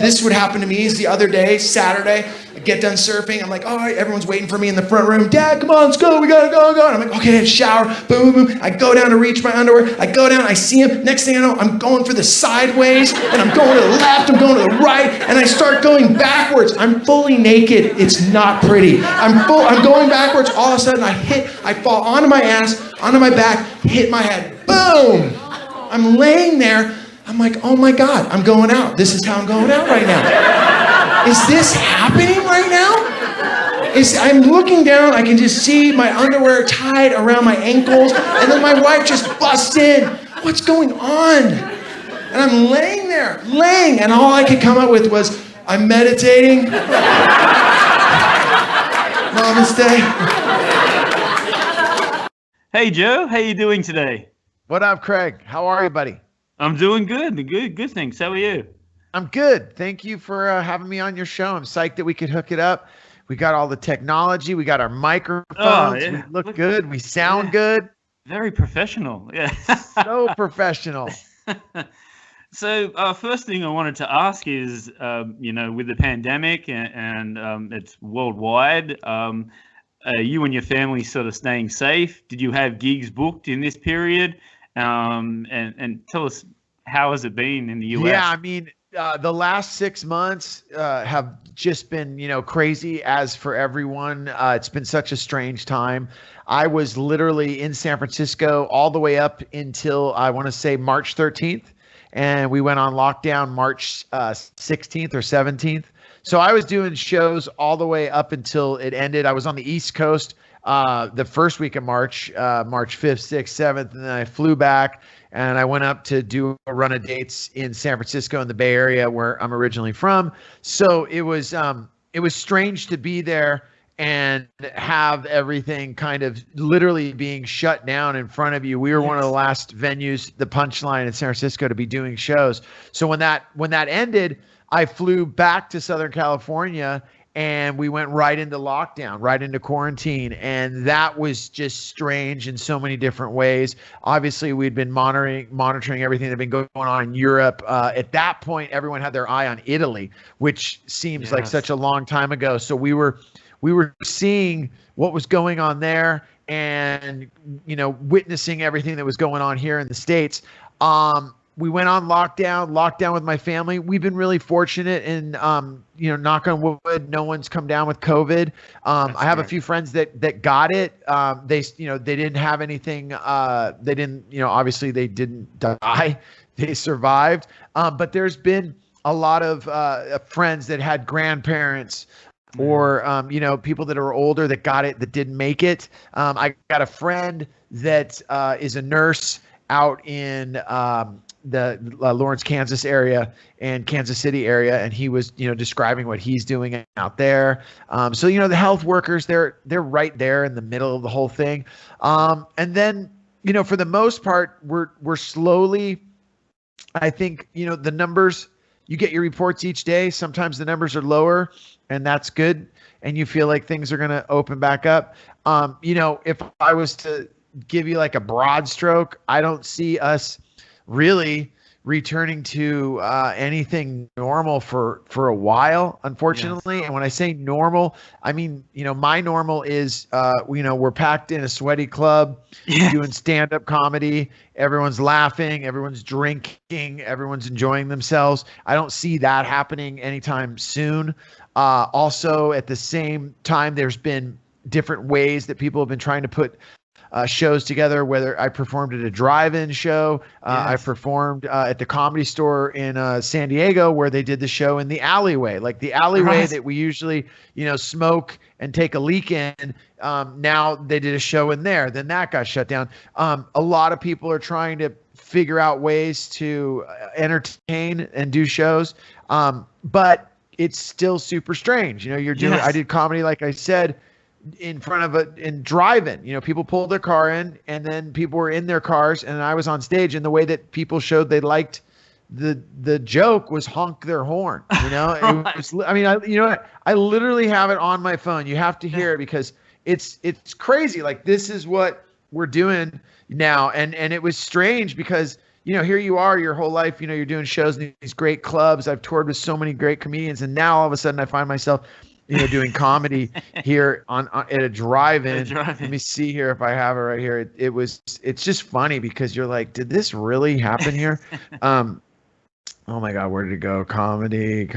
This would happen to me the other day, Saturday. I get done surfing. I'm like, all right, everyone's waiting for me in the front room. Dad, come on, let's go. We gotta go. And I'm like, okay, shower. Boom, boom, boom. I go down to reach my underwear. I go down. I see him. Next thing I know, I'm going for the sideways, and I'm going to the left. I'm going to the right, and I start going backwards. I'm fully naked. It's not pretty. I'm going backwards. All of a sudden, I fall onto my ass, onto my back, hit my head. Boom. I'm laying there. I'm like, oh my God, I'm going out. This is how I'm going out right now. Is this happening right now? I'm looking down, I can just see my underwear tied around my ankles, and then my wife just busts in. What's going on? And I'm laying there, and all I could come up with was, I'm meditating. Namaste. Hey Joe, how you doing today? What up, Craig? How are you, buddy? I'm doing good. Good thanks. How are you? I'm good. Thank you for having me on your show. I'm psyched that we could hook it up. We got all the technology. We got our microphones. Oh, yeah. We look good. We sound good. Very professional. Yeah. So professional. So first thing I wanted to ask is, with the pandemic and it's worldwide, you and your family sort of staying safe? Did you have gigs booked in this period? And tell us, how has it been in the US? Yeah, I mean, the last 6 months have just been, crazy as for everyone. It's been such a strange time. I was literally in San Francisco all the way up until, I want to say, March 13th. And we went on lockdown March 16th or 17th. So I was doing shows all the way up until it ended. I was on the East Coast the first week of March, March 5th, 6th, 7th, and then I flew back and I went up to do a run of dates in San Francisco in the Bay Area where I'm originally from. So it was strange to be there and have everything kind of literally being shut down in front of you. We were one of the last venues, the Punchline in San Francisco, to be doing shows. So when that ended, I flew back to Southern California and we went right into lockdown, right into quarantine. And that was just strange in so many different ways. Obviously, we'd been monitoring everything that had been going on in Europe. At that point, everyone had their eye on Italy, which seems like such a long time ago. So we were seeing what was going on there and, witnessing everything that was going on here in the States. We went on lockdown with my family. We've been really fortunate and, knock on wood, no one's come down with COVID. I have a few friends that got it. They didn't have anything. Obviously they didn't die. They survived. But there's been a lot of friends that had grandparents or, people that are older that got it, that didn't make it. I got a friend that is a nurse out in the Lawrence, Kansas area and Kansas City area. And he was, describing what he's doing out there. So, the health workers, they're right there in the middle of the whole thing. And then, for the most part, we're slowly, I think, the numbers, you get your reports each day. Sometimes the numbers are lower and that's good. And you feel like things are going to open back up. If I was to give you like a broad stroke, I don't see us really returning to anything normal for a while, unfortunately. Yes. And when I say normal, I mean, my normal is, we're packed in a sweaty club, doing stand-up comedy. Everyone's laughing, everyone's drinking, everyone's enjoying themselves. I don't see that happening anytime soon. Also, at the same time, there's been different ways that people have been trying to put shows together, whether I performed at a drive-in show. I performed at the Comedy Store in San Diego, where they did the show in the alleyway, like the alleyway that we usually, smoke and take a leak in. Now they did a show in there. Then that got shut down. A lot of people are trying to figure out ways to entertain and do shows. But it's still super strange. You're doing, I did comedy, like I said, in front of in drive-in, people pulled their car in and then people were in their cars and I was on stage, and the way that people showed they liked the joke was honk their horn, It was, I literally have it on my phone. You have to hear it because it's crazy. Like, this is what we're doing now. And it was strange because, here you are your whole life, you're doing shows in these great clubs. I've toured with so many great comedians. And now all of a sudden I find myself, doing comedy here at a drive-in. Let me see here if I have it right here. It's just funny because you're like, did this really happen here? Oh my God, where did it go? Comedy.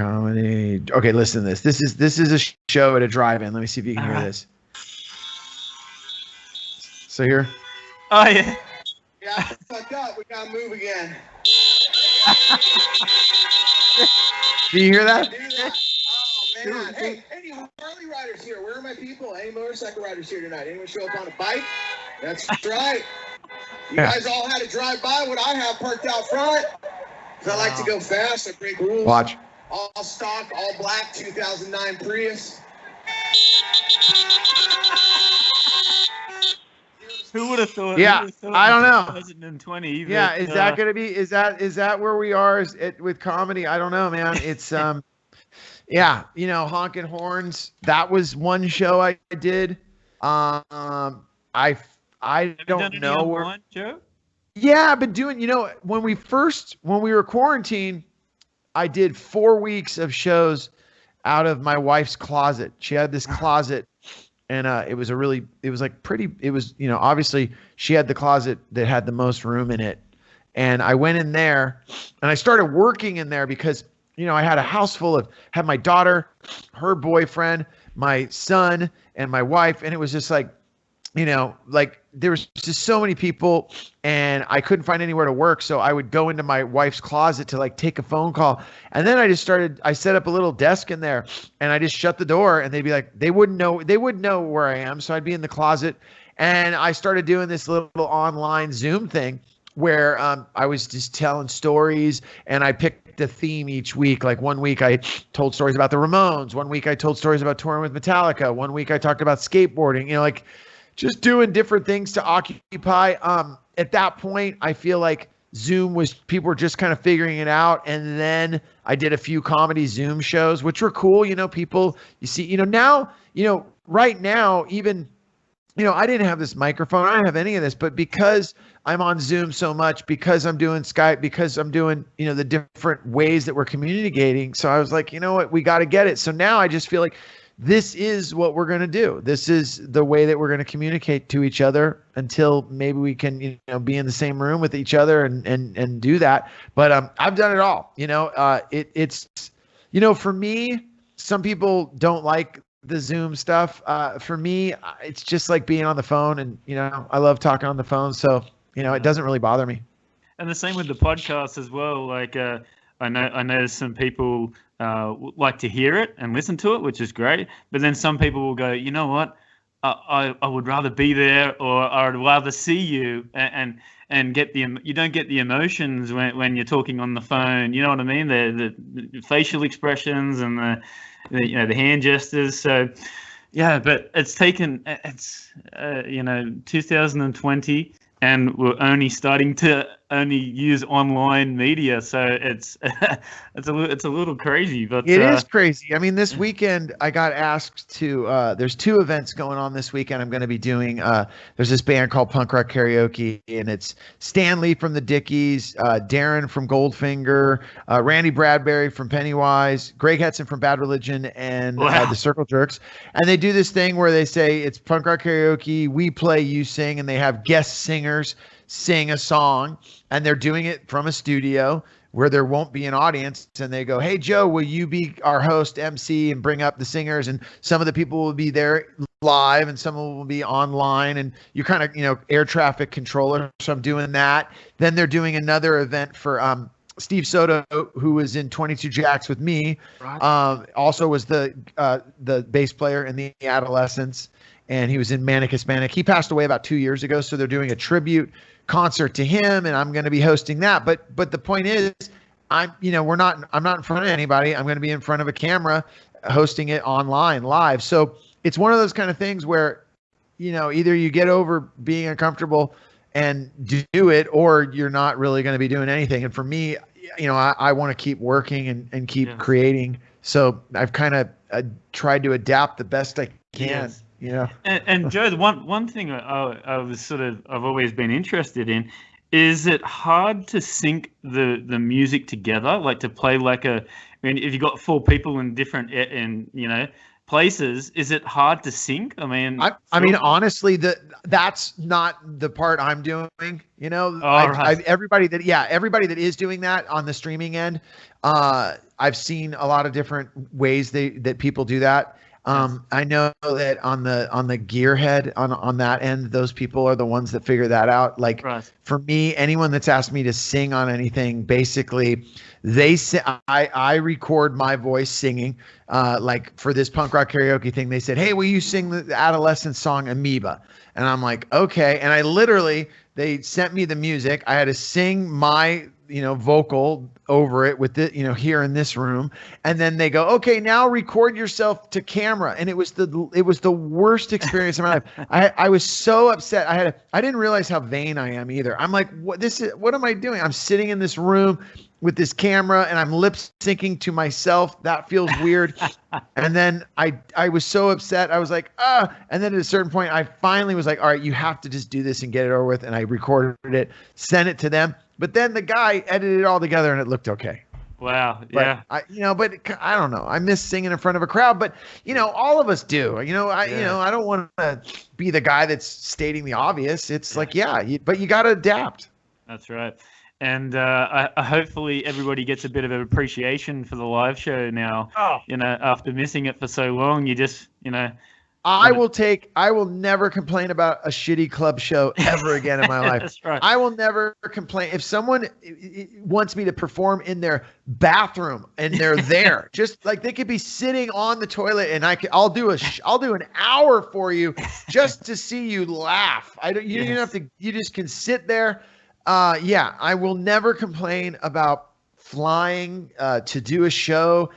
Okay, listen to this. This is a show at a drive-in. Let me see if you can hear this. So here. Oh yeah. Yeah, fucked up. We gotta move again. Do you hear that? Oh man. Hey, any Harley riders here? Where are my people? Any motorcycle riders here tonight? Anyone show up on a bike? That's right. You guys all had to drive by what I have parked out front. Cause I like to go fast. I break rules. Watch. All stock, all black, 2009 Prius. Who would have thought? Yeah, I don't know. 2020. Yeah, is that gonna be? Is that where we are with comedy? I don't know, man. It's yeah, honking horns. That was one show I did. I don't know where. Joe? Yeah, I've been doing. When we were quarantined, I did 4 weeks of shows out of my wife's closet. She had this closet. And it was obviously she had the closet that had the most room in it. And I went in there and I started working in there because, I had a house had my daughter, her boyfriend, my son, and my wife. And it was just like, there was just so many people and I couldn't find anywhere to work. So I would go into my wife's closet to take a phone call. And then I set up a little desk in there and I just shut the door and they'd be like, they wouldn't know where I am. So I'd be in the closet and I started doing this little online Zoom thing where I was just telling stories and I picked a theme each week. Like 1 week I told stories about the Ramones. 1 week I told stories about touring with Metallica. 1 week I talked about skateboarding, just doing different things to occupy. At that point, I feel like people were just kind of figuring it out. And then I did a few comedy Zoom shows, which were cool. People, you see, now, right now, even, I didn't have this microphone. I don't have any of this, but because I'm on Zoom so much, because I'm doing Skype, because I'm doing, the different ways that we're communicating. So I was like, you know what, we got to get it. So now I just feel like this is what we're going to do. This is the way that we're going to communicate to each other until maybe we can, be in the same room with each other and do that. But I've done it all. It's for me, some people don't like the Zoom stuff. For me, it's just like being on the phone, and I love talking on the phone. So it doesn't really bother me. And the same with the podcast as well. Like I know some people like to hear it and listen to it, which is great. But then some people will go, you know what? I would rather be there, or I'd rather see you and get you don't get the emotions when you're talking on the phone. You know what I mean? The facial expressions and the hand gestures. So yeah, but it's 2020. And we're only starting to use online media, so it's a little crazy. But it is crazy. I mean, this weekend I got asked to. There's 2 events going on this weekend. I'm going to be doing. There's this band called Punk Rock Karaoke, and it's Stan Lee from the Dickies, Darren from Goldfinger, Randy Bradbury from Pennywise, Greg Hetson from Bad Religion, and the Circle Jerks. And they do this thing where they say it's Punk Rock Karaoke. We play, you sing, and they have guest singers sing a song, and they're doing it from a studio where there won't be an audience, and they go, hey Joe, will you be our host MC and bring up the singers? And some of the people will be there live and some will be online, and you're kind of air traffic controller. So I'm doing that. Then they're doing another event for Steve Soto, who was in 22 Jacks with me, also was the bass player in the Adolescents, and he was in Manic Hispanic. He passed away about 2 years ago, so they're doing a tribute concert to him, and I'm going to be hosting that. But the point is, I'm not in front of anybody. I'm going to be in front of a camera, hosting it online live. So it's one of those kind of things where, either you get over being uncomfortable and do it, or you're not really going to be doing anything. And for me, I want to keep working and keep creating. So I've kind of tried to adapt the best I can. Yes. And Joe, the one thing I've always been interested in Is it hard to sync the music together, like to play like a? I mean, if you got four people in different places, is it hard to sync? I mean, honestly, that's not the part I'm doing. Right. Everybody that is doing that on the streaming end, I've seen a lot of different ways that people do that. I know that on the gearhead on that end, those people are the ones that figure that out. Like Right. for me, anyone that's asked me to sing on anything, basically I record my voice singing. Like for this punk rock karaoke thing, they said, "Hey, will you sing the Adolescence song Amoeba?" And I'm like, "Okay." And they sent me the music. I had to sing my vocal over it with it, here in this room. And then they go, "Okay, now record yourself to camera." And it was the worst experience of my life. I was so upset. I didn't realize how vain I am either. I'm like, what am I doing? I'm sitting in this room with this camera and I'm lip syncing to myself. That feels weird. And then I was so upset. I was like, and then at a certain point, I finally was like, all right, you have to just do this and get it over with. And I recorded it, sent it to them. But then the guy edited it all together and it looked okay. Wow. But Yeah. but I don't know. I miss singing in front of a crowd, but all of us do. I don't want to be the guy that's stating the obvious. It's like, but you got to adapt. That's right. And hopefully everybody gets a bit of an appreciation for the live show now. Oh. After missing it for so long, you just, I will never complain about a shitty club show ever again in my life. That's right. I will never complain. If someone wants me to perform in their bathroom and they're there, just like they could be sitting on the toilet and I'll do an hour for you just to see you laugh. You don't have to, you just can sit there. I will never complain about flying to do a show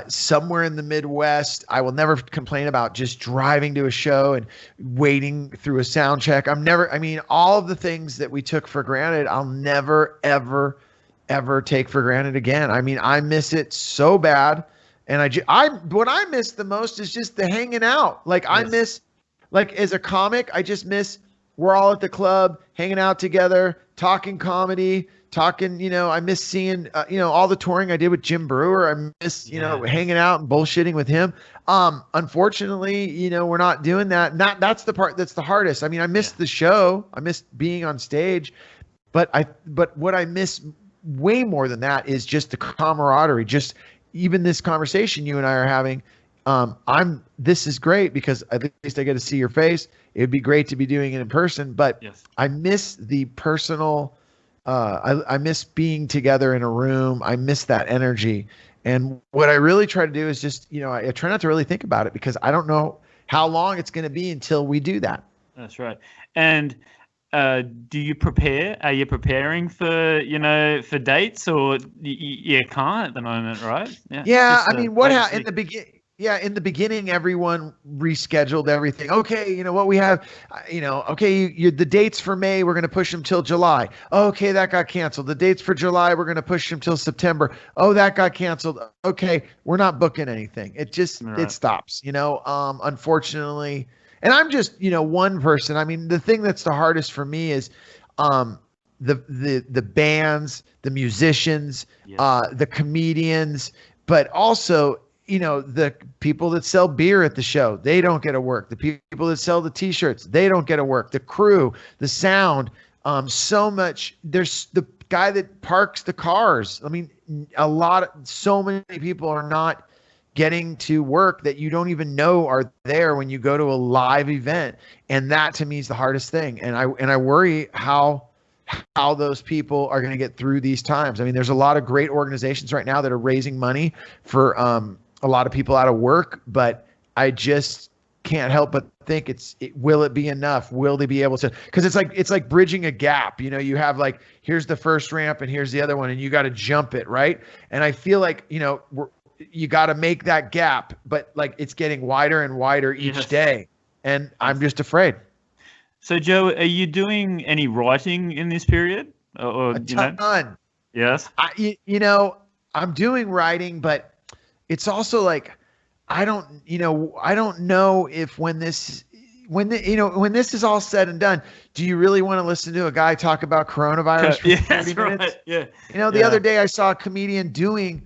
somewhere in the Midwest. I will never complain about just driving to a show and waiting through a sound check. All of the things that we took for granted, I'll never, ever, ever take for granted again. I miss it so bad. And what I miss the most is just the hanging out. Like I miss, like as a comic, I just miss, we're all at the club, hanging out together, talking comedy, I miss seeing, all the touring I did with Jim Brewer. I miss, hanging out and bullshitting with him. Unfortunately, we're not doing that. That's the part that's the hardest. I miss the show. I miss being on stage, but what I miss way more than that is just the camaraderie, just even this conversation you and I are having. This is great because at least I get to see your face. It'd be great to be doing it in person, but I miss the personal, I miss being together in a room. I miss that energy. And what I really try to do is just, I try not to really think about it because I don't know how long it's going to be until we do that. That's right. And do you prepare? Are you preparing for, for dates, or you can't at the moment, right? Yeah. What happened in the beginning? Yeah, in the beginning, everyone rescheduled everything. Okay, what we have, the dates for May, we're going to push them till July. Okay, that got canceled. The dates for July, we're going to push them till September. Oh, that got canceled. Okay, we're not booking anything. It just, it stops, unfortunately. And I'm just, one person. The thing that's the hardest for me is the bands, the musicians, the comedians, but also the people that sell beer at the show, they don't get to work. The people that sell the t-shirts, they don't get to work. The crew, the sound, so much. There's the guy that parks the cars. So many people are not getting to work that you don't even know are there when you go to a live event. And that to me is the hardest thing. And I worry how those people are going to get through these times. There's a lot of great organizations right now that are raising money for, a lot of people out of work, but I just can't help but think will it be enough? Will they be able to? Because it's like bridging a gap. You have here's the first ramp and here's the other one, and you got to jump it, right? And I feel like you got to make that gap, but it's getting wider and wider each day, and I'm just afraid. So Joe, are you doing any writing in this period? Or a ton. Yes. I'm doing writing, but it's also I don't know if when this when this is all said and done, do you really want to listen to a guy talk about coronavirus for 30 minutes? Right. Yeah. The other day I saw a comedian doing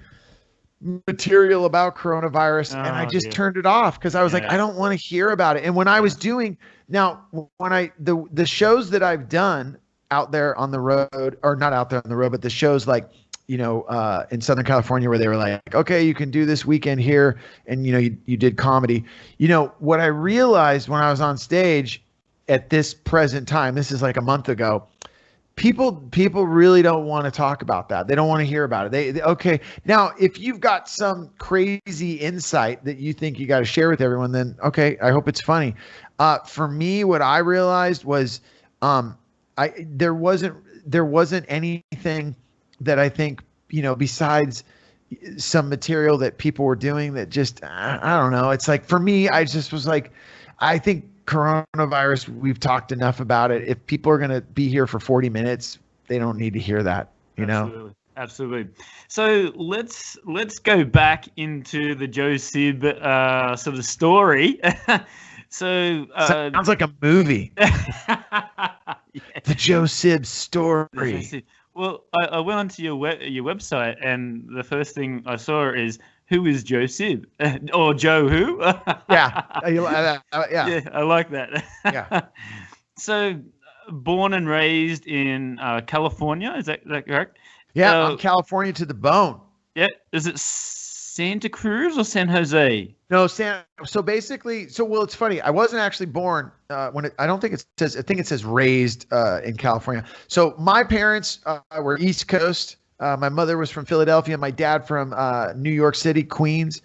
material about coronavirus and I just turned it off because I was like, I don't want to hear about it. And when I was doing the shows that I've done out there on the road, or not out there on the road, but the shows like, in Southern California where they were like, okay, you can do this weekend here. And, you did comedy. What I realized when I was on stage at this present time, this is like a month ago, people really don't want to talk about that. They don't want to hear about it. Okay. Now, if you've got some crazy insight that you think you got to share with everyone, then okay, I hope it's funny. For me, what I realized was, there wasn't anything that I think, besides some material that people were doing that just, I don't know. It's like, for me, I just was like, I think coronavirus, we've talked enough about it. If people are going to be here for 40 minutes, they don't need to hear that, Absolutely. So let's go back into the Joe Sib sort of story. So sounds like a movie. The Joe Sib story. Well, I went onto your website, and the first thing I saw is, who is Joe Sib? Or Joe who? Yeah. Yeah, I like that. Yeah. So, born and raised in California, is that correct? Yeah, I'm California to the bone. Yeah. Is it Santa Cruz or San Jose? No, so basically, well, it's funny. I wasn't actually born I think it says raised in California. So my parents were East Coast. My mother was from Philadelphia. My dad from New York City, Queens,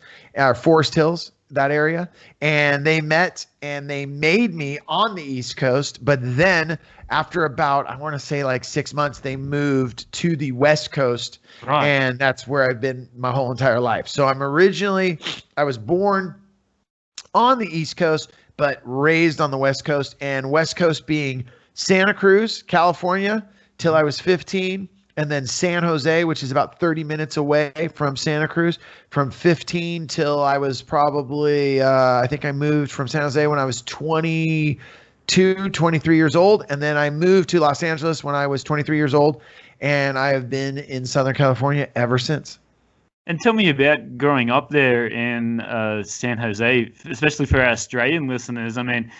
Forest Hills, that area. And they met and they made me on the East Coast. But then after about, I want to say like 6 months, they moved to the West Coast. Right. And that's where I've been my whole entire life. So I was born on the East Coast, but raised on the West Coast, and West Coast being Santa Cruz, California, till I was 15. And then San Jose, which is about 30 minutes away from Santa Cruz, from 15 till I was probably, I think I moved from San Jose when I was 22, 23 years old. And then I moved to Los Angeles when I was 23 years old. And I have been in Southern California ever since. And tell me about growing up there in San Jose, especially for our Australian listeners. I mean,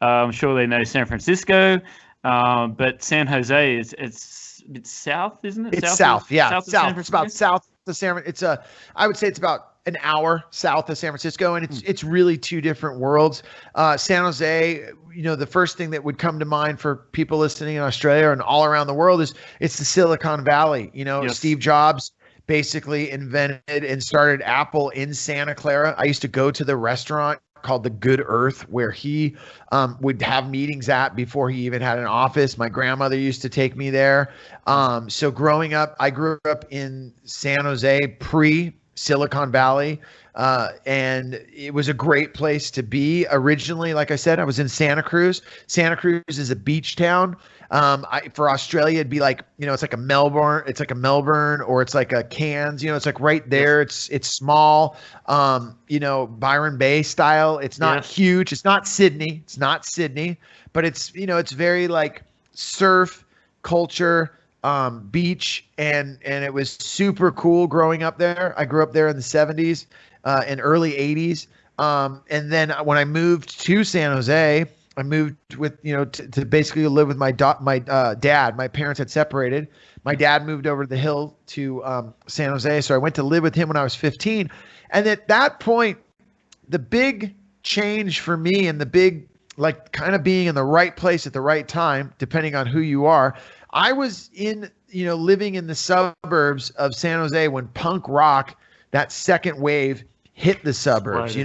I'm sure they know San Francisco, but San Jose, it's south, isn't it? It's south, yeah. South. It's about south of San Francisco. I would say it's about an hour south of San Francisco, and it's really two different worlds. San Jose, the first thing that would come to mind for people listening in Australia and all around the world is it's the Silicon Valley. Yes. Steve Jobs basically invented and started Apple in Santa Clara. I used to go to the restaurant called the Good Earth, where he would have meetings at before he even had an office. My grandmother used to take me there. So growing up, I grew up in San Jose pre-Silicon Valley, and it was a great place to be. Originally, like I said, I was in Santa Cruz. Santa Cruz is a beach town. For Australia, it'd be like, it's like a Melbourne, or it's like a Cairns, it's like right there. It's small, Byron Bay style. It's not huge. It's not Sydney, but it's, it's very like surf culture, beach. And it was super cool growing up there. I grew up there in the 70s, and early 80s. And then when I moved to San Jose, I moved with, to basically live with my dad. My parents had separated. My dad moved over the hill to San Jose. So I went to live with him when I was 15. And at that point, the big change for me and the big, like, kind of being in the right place at the right time, depending on who you are, I was living in the suburbs of San Jose when punk rock, that second wave, hit the suburbs,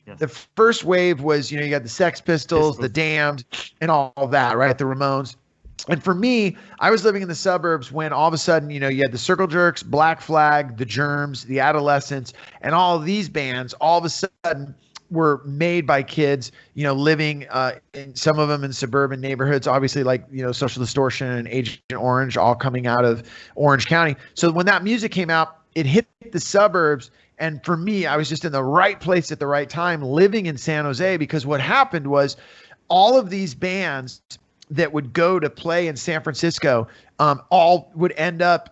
Yes. The first wave was, you got the Sex Pistols, the Damned, and all that, right? The Ramones. And for me, I was living in the suburbs when all of a sudden, you had the Circle Jerks, Black Flag, the Germs, the Adolescents, and all of these bands all of a sudden were made by kids, living in some of them in suburban neighborhoods, obviously like, Social Distortion and Agent Orange, all coming out of Orange County. So when that music came out, it hit the suburbs. And for me, I was just in the right place at the right time living in San Jose, because what happened was all of these bands that would go to play in San Francisco, all would end up,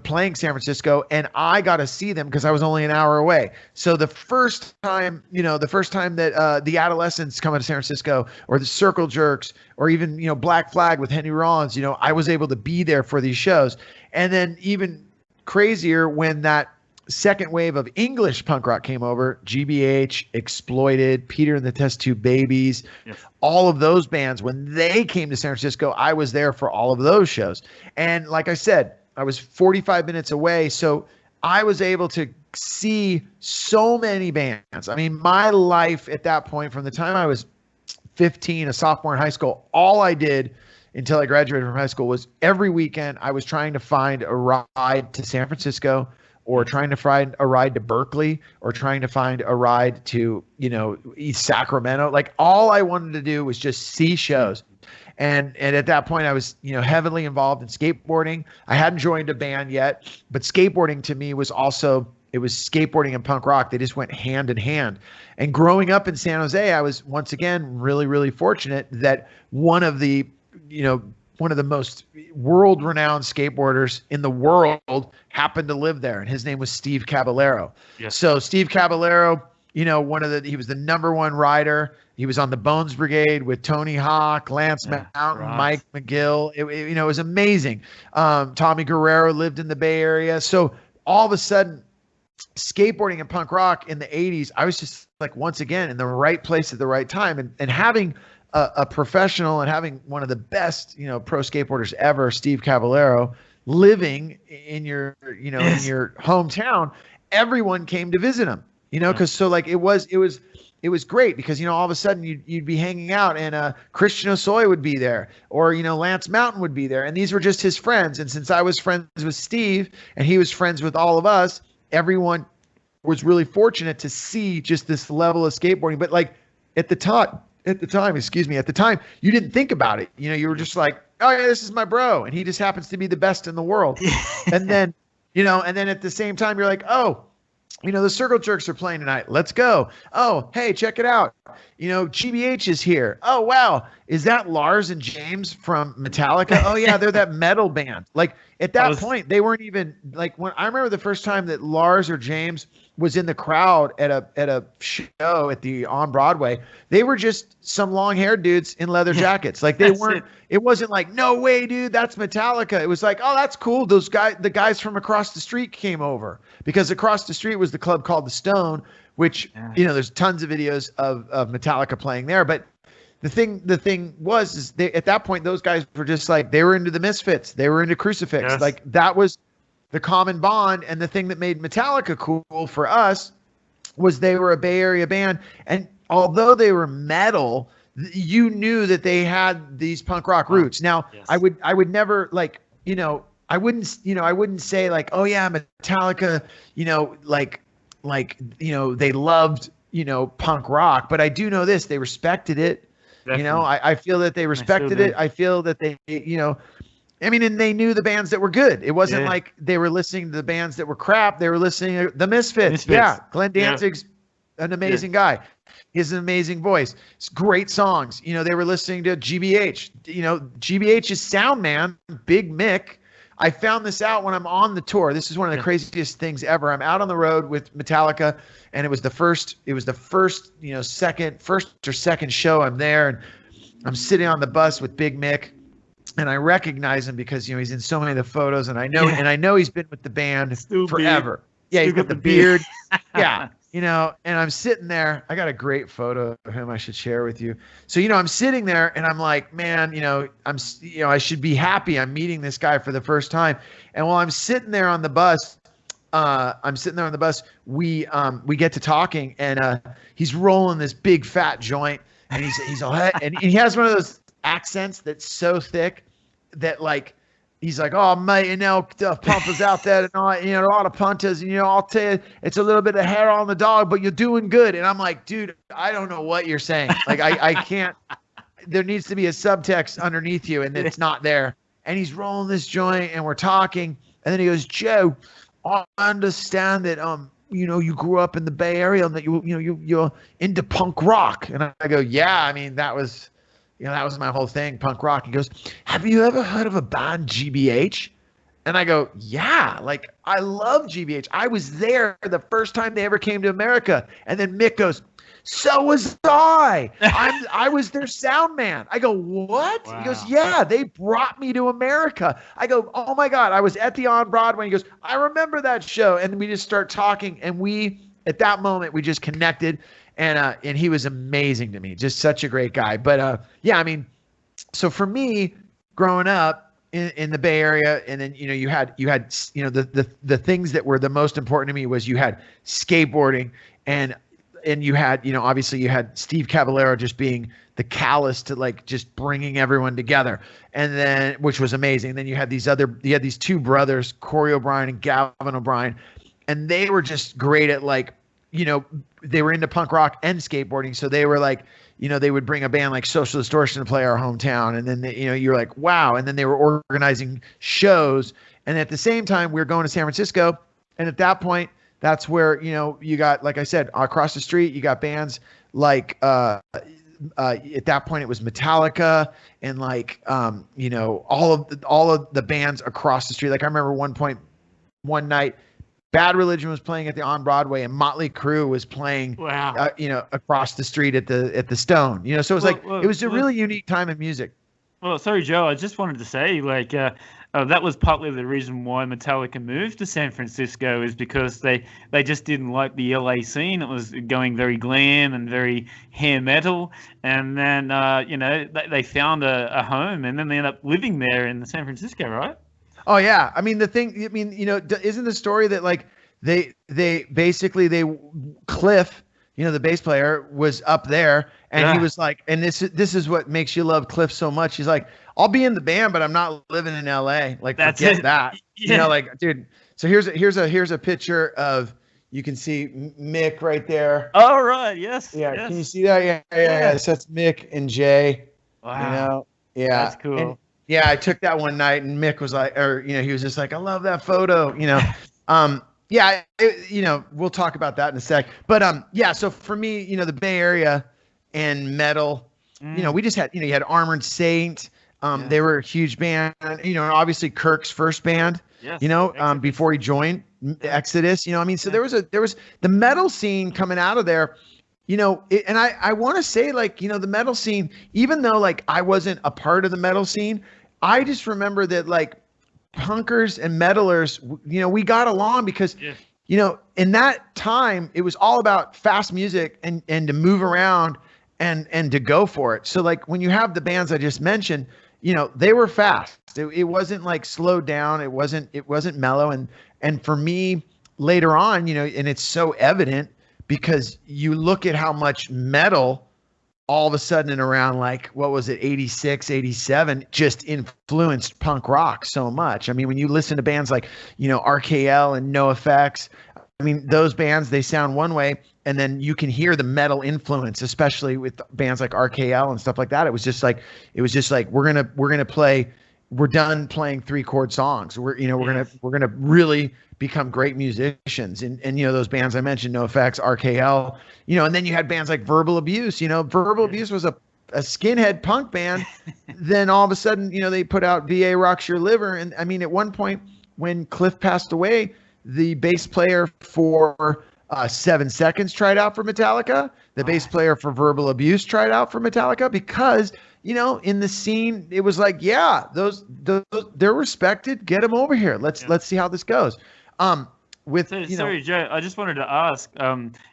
playing San Francisco, and I got to see them because I was only an hour away. So the first time that the Adolescents coming to San Francisco, or the Circle Jerks, or even Black Flag with Henry Rollins, I was able to be there for these shows. And then even crazier, when that second wave of English punk rock came over, GBH, Exploited, Peter and the Test Tube Babies, yes, all of those bands, when they came to San Francisco, I was there for all of those shows. And like I said, I was 45 minutes away, so I was able to see so many bands. I mean, my life at that point, from the time I was 15, a sophomore in high school, all I did until I graduated from high school was every weekend I was trying to find a ride to San Francisco, or trying to find a ride to Berkeley, or trying to find a ride to, East Sacramento. Like, all I wanted to do was just see shows. And at that point I was, heavily involved in skateboarding. I hadn't joined a band yet, but skateboarding to me was it was skateboarding and punk rock. They just went hand in hand. And growing up in San Jose, I was once again really, really fortunate that one of the most world-renowned skateboarders in the world happened to live there, and his name was Steve Caballero. Yes. So Steve Caballero, he was the number one rider. He was on the Bones Brigade with Tony Hawk, Lance Mountain, right, Mike McGill. It was amazing. Tommy Guerrero lived in the Bay Area. So all of a sudden, skateboarding and punk rock in the 80s, I was just like, once again, in the right place at the right time, and having a professional and having one of the best, pro skateboarders ever, Steve Caballero, living in your, in your hometown. Everyone came to visit him, because so like it was great because, all of a sudden you'd be hanging out, and Christian Osoy would be there, or, Lance Mountain would be there. And these were just his friends. And since I was friends with Steve and he was friends with all of us, everyone was really fortunate to see just this level of skateboarding. But like at the time, you didn't think about it. You were just like, oh yeah, this is my bro, and he just happens to be the best in the world. And then, and then at the same time, you're like, oh, the Circle Jerks are playing tonight. Let's go. Oh, hey, check it out. GBH is here. Oh, wow. Is that Lars and James from Metallica? Oh yeah, they're that metal band. Like at that point, they weren't even like, when I remember the first time that Lars or James was in the crowd at a show on Broadway, they were just some long-haired dudes in leather jackets. Like they weren't, it wasn't like, no way, dude, that's Metallica. It was like, oh, that's cool. The guys from across the street came over, because across the street was the club called the Stone, which, there's tons of videos of Metallica playing there. But the thing was at that point, those guys were just like, they were into the Misfits. They were into Crucifix. Yes. Like that was the common bond. And the thing that made Metallica cool for us was they were a Bay Area band. And although they were metal, you knew that they had these punk rock roots. Now, yes. I would never like, I wouldn't say like, oh yeah, Metallica, they loved, punk rock, but I do know this, they respected it. Definitely. I feel that they respected it. I feel that they, and they knew the bands that were good. It wasn't like they were listening to the bands that were crap. They were listening to the Misfits. Yeah. Glenn Danzig's an amazing guy. He has an amazing voice. It's great songs. They were listening to GBH. GBH's sound man, Big Mick. I found this out when I'm on the tour. This is one of the craziest things ever. I'm out on the road with Metallica, and it was the first or second show I'm there, and I'm sitting on the bus with Big Mick, and I recognize him because he's in so many of the photos, and I know he's been with the band forever. Yeah, he's got the beard. Yeah. And I'm sitting there. I got a great photo of him I should share with you. So, I'm sitting there and I'm like, man, I should be happy I'm meeting this guy for the first time. And while I'm sitting there on the bus, we get to talking, and he's rolling this big fat joint, and he's all, and he has one of those accents that's so thick that like, he's like, oh, mate, the pumpers out there tonight, a lot of punters, and, I'll tell you, it's a little bit of hair on the dog, but you're doing good. And I'm like, dude, I don't know what you're saying. Like, I can't, there needs to be a subtext underneath you, and it's not there. And he's rolling this joint, and we're talking, and then he goes, Joe, I understand that, you grew up in the Bay Area and that you're into punk rock. And I go, yeah, that was that was my whole thing, punk rock. He goes, have you ever heard of a band GBH? And I go, yeah, like I love GBH. I was there the first time they ever came to America. And then Mick goes, so was I. I was their sound man. I go, what? Wow. He goes, yeah, they brought me to America. I go, oh my God, I was at the On Broadway. He goes, I remember that show. And we just start talking. And at that moment, we just connected. And he was amazing to me. Just such a great guy. But yeah, I mean, so for me, growing up, in the Bay Area, and then you had the things that were the most important to me was you had skateboarding, and you had obviously you had Steve Caballero just being the callous to like just bringing everyone together, and then which was amazing. And then you had these two brothers, Corey O'Brien and Gavin O'Brien, and they were just great at like they were into punk rock and skateboarding, so they were like. They would bring a band like Social Distortion to play our hometown. And then, you're like, wow. And then they were organizing shows. And at the same time, we were going to San Francisco. And at that point, that's where, you got, like I said, across the street, you got bands like, at that point, it was Metallica and like, all of the bands across the street. Like I remember one night, Bad Religion was playing at the On Broadway, and Motley Crue was playing, wow. Across the street at the Stone. So it was it was a really unique time in music. Well, sorry, Joe. I just wanted to say, like, that was partly the reason why Metallica moved to San Francisco, is because they just didn't like the LA scene. It was going very glam and very hair metal, and then they found a home, and then they ended up living there in San Francisco, right? Oh yeah, I mean isn't the story that like they Cliff, the bass player was up there, and he was like, and this is what makes you love Cliff so much. He's like, I'll be in the band, but I'm not living in LA. Like forget that. Yeah. Like dude. So here's a picture of, you can see Mick right there. Oh right, yes. Yeah, yes. Can you see that? Yeah. So that's Mick and Jay. Wow. Yeah, that's cool. And, yeah, I took that one night, and Mick was like, he was just like, I love that photo, Yeah, we'll talk about that in a sec. But yeah, so for me, the Bay Area and metal, we just had, you had Armored Saint. They were a huge band. Obviously Kirk's first band. Yes, before he joined Exodus. So there was the metal scene coming out of there. And I want to say, like, the metal scene, even though like I wasn't a part of the metal scene, I just remember that like punkers and metalers, we got along because, in that time it was all about fast music and to move around and to go for it. So like when you have the bands I just mentioned, they were fast. It wasn't like slowed down. It wasn't mellow. And for me later on, and it's so evident because you look at how much metal all of a sudden in around like, what was it, 86, 87, just influenced punk rock so much. I mean, when you listen to bands like, RKL and NoFX, I mean, those bands, they sound one way, and then you can hear the metal influence, especially with bands like RKL and stuff like that. It was just like we're gonna play. We're done playing 3-chord songs. We're gonna really become great musicians. And those bands I mentioned, NoFX, RKL, and then you had bands like Verbal Abuse. Verbal Abuse was a skinhead punk band. Then all of a sudden, they put out VA Rocks Your Liver. And I mean, at one point when Cliff passed away, the bass player for 7 Seconds tried out for Metallica. The bass player for Verbal Abuse tried out for Metallica because, in the scene, it was like, yeah, those they're respected. Get them over here. Let's see how this goes. Sorry, Joe, I just wanted to ask.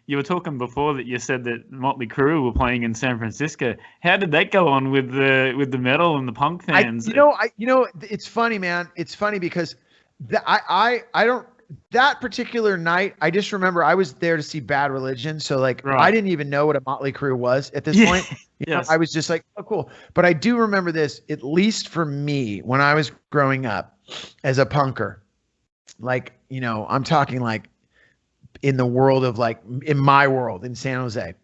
You were talking before that you said that Motley Crue were playing in San Francisco. How did that go on with the metal and the punk fans? It's funny, man. It's funny because I don't. That particular night, I just remember I was there to see Bad Religion. So like, I didn't even know what a Motley Crue was at this point. Yes. I was just like, oh, cool. But I do remember this, at least for me, when I was growing up as a punker, like, I'm talking like in the world of like, in my world in San Jose,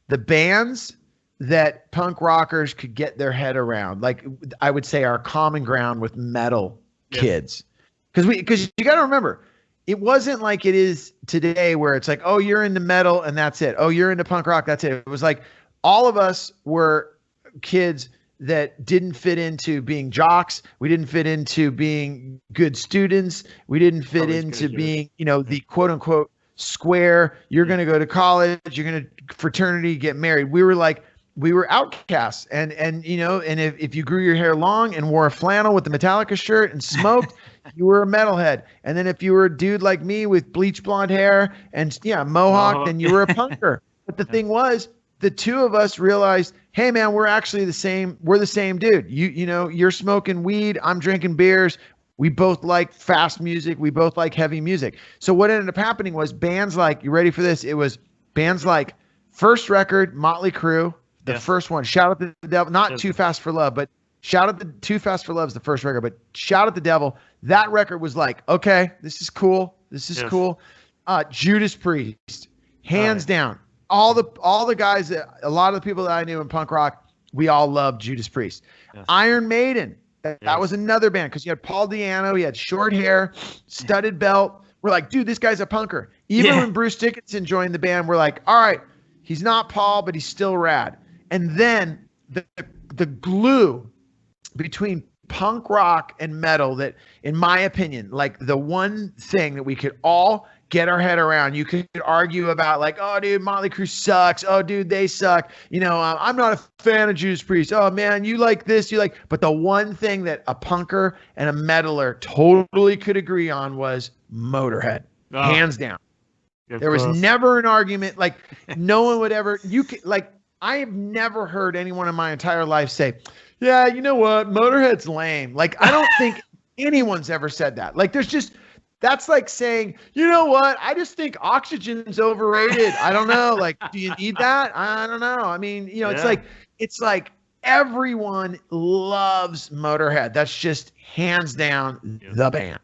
the bands that punk rockers could get their head around, like I would say our common ground with metal kids. Because you got to remember, it wasn't like it is today where it's like, oh, you're into metal and that's it. Oh, you're into punk rock. That's it. It was like all of us were kids that didn't fit into being jocks. We didn't fit into being good students. We didn't fit into being, the quote unquote square. You're going to go to college, you're going to fraternity, get married. We were outcasts. And if you grew your hair long and wore a flannel with the Metallica shirt and smoked, you were a metalhead. And then if you were a dude like me with bleach blonde hair and mohawk, then you were a punker. But the thing was, the two of us realized, hey man, we're actually the same. We're the same dude. You're smoking weed. I'm drinking beers. We both like fast music. We both like heavy music. So what ended up happening was bands like, you ready for this? It was bands like first record, Motley Crue, the first one, Shout at the Devil, not Too Fast for Love, but Too Fast for Love is the first record, but Shout at the Devil, that record was like, okay, this is cool. This is cool. Judas Priest, hands down. All the guys, a lot of the people that I knew in punk rock, we all loved Judas Priest. Yes. Iron Maiden, that was another band because you had Paul Di'Anno, he had short hair, studded belt. We're like, dude, this guy's a punker. Even when Bruce Dickinson joined the band, we're like, all right, he's not Paul, but he's still rad. And then the glue between punk rock and metal that, in my opinion, like the one thing that we could all get our head around. You could argue about like, oh, dude, Motley Crue sucks. Oh, dude, they suck. I'm not a fan of Judas Priest. Oh, man, you like this, But the one thing that a punker and a metaler totally could agree on was Motorhead, hands down. There was never an argument. Like no one would ever. I have never heard anyone in my entire life say, yeah, you know what, Motorhead's lame. Like I don't think anyone's ever said that. Like that's like saying, you know what? I just think oxygen's overrated. I don't know. Like, do you need that? I don't know. I mean, it's like everyone loves Motorhead. That's just hands down the band.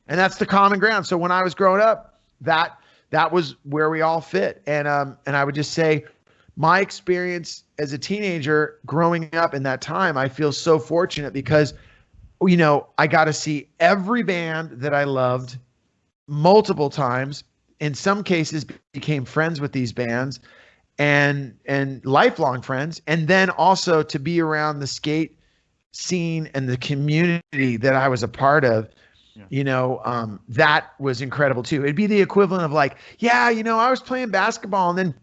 And that's the common ground. So when I was growing up, that was where we all fit. And I would just say my experience as a teenager growing up in that time, I feel so fortunate because, I got to see every band that I loved multiple times. In some cases became friends with these bands and lifelong friends. And then also to be around the skate scene and the community that I was a part of, that was incredible too. It'd be the equivalent of like, I was playing basketball and then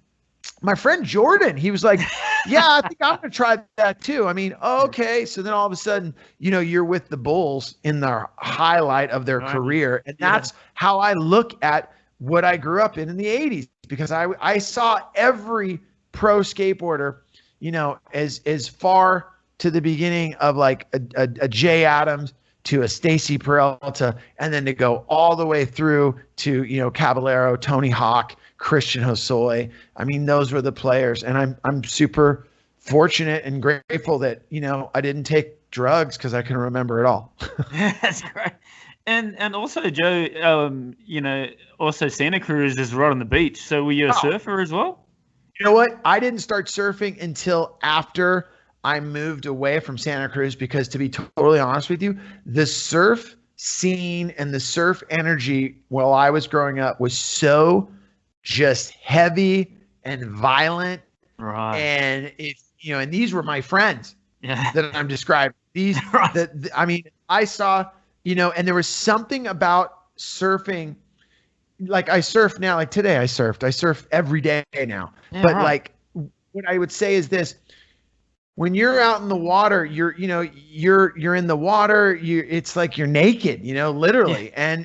my friend Jordan, he was like, I think I'm going to try that too. I mean, okay. So then all of a sudden, you're with the Bulls in the highlight of their career. And that's how I look at what I grew up in the 80s, because I saw every pro skateboarder, as far to the beginning of like a Jay Adams to a Stacy Peralta, and then to go all the way through to, Caballero, Tony Hawk, Christian Hosoi. I mean, those were the players. And I'm super fortunate and grateful that, I didn't take drugs because I can remember it all. That's great. And also, Joe, also Santa Cruz is right on the beach. So were you a surfer as well? You know what? I didn't start surfing until after I moved away from Santa Cruz because, to be totally honest with you, the surf scene and the surf energy while I was growing up was so just heavy and violent. Right. And and these were my friends that I'm describing. These, right. I saw, and there was something about surfing. Like I surf now, like today I surf every day now. Yeah, but like what I would say is this: when you're out in the water, you're in the water, it's like you're naked, literally. Yeah.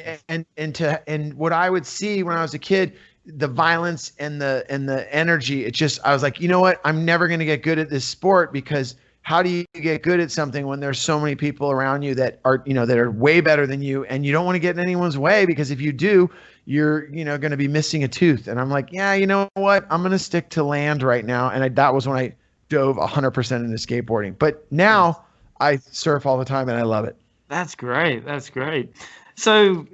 And what I would see when I was a kid, the violence and the energy, I was like, you know what? I'm never going to get good at this sport, because how do you get good at something when there's so many people around you that are, that are way better than you, and you don't want to get in anyone's way, because if you do, you're, going to be missing a tooth. And I'm like, yeah, you know what? I'm going to stick to land right now. And that was when I dove 100% into skateboarding. But now I surf all the time and I love it. That's great. That's great. So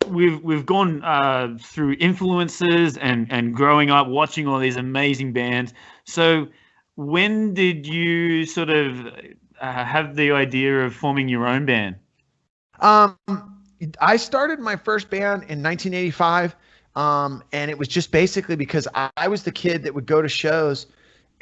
we've gone through influences and growing up watching all these amazing bands. So when did you sort of have the idea of forming your own band? I started my first band in 1985, and it was just basically because I was the kid that would go to shows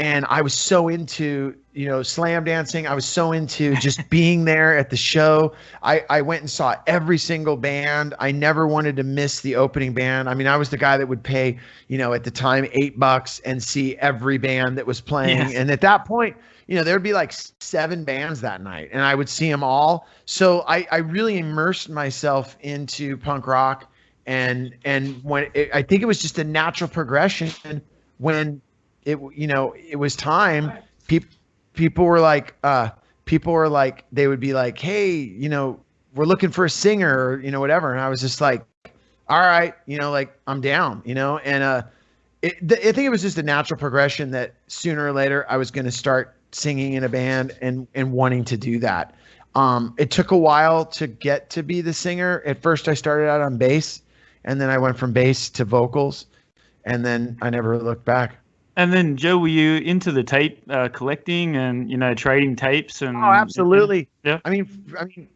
And I was so into, slam dancing. I was so into just being there at the show. I went and saw every single band. I never wanted to miss the opening band. I mean, I was the guy that would pay, at the time, $8 and see every band that was playing. Yes. And at that point, there'd be like 7 bands that night, and I would see them all. So I really immersed myself into punk rock. And when I think it was just a natural progression when it was time. People were like, they would be like, hey, we're looking for a singer, or, whatever. And I was just like, all right, like I'm down, and I think it was just a natural progression that sooner or later I was going to start singing in a band and wanting to do that. It took a while to get to be the singer. At first I started out on bass, and then I went from bass to vocals, and then I never looked back. And then, Joe, were you into the tape collecting and trading tapes? And oh, absolutely. Yeah. I mean,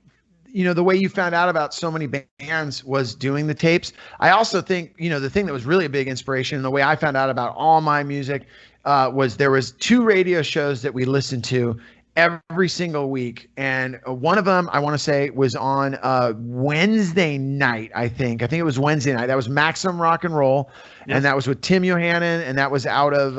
the way you found out about so many bands was doing the tapes. I also think the thing that was really a big inspiration, and the way I found out about all my music, was there was 2 radio shows that we listened to every single week, and one of them I want to say was on Wednesday night. I think it was Wednesday night. That was Maximum Rock and Roll. Yes. And that was with Tim Yohannan, and that was out of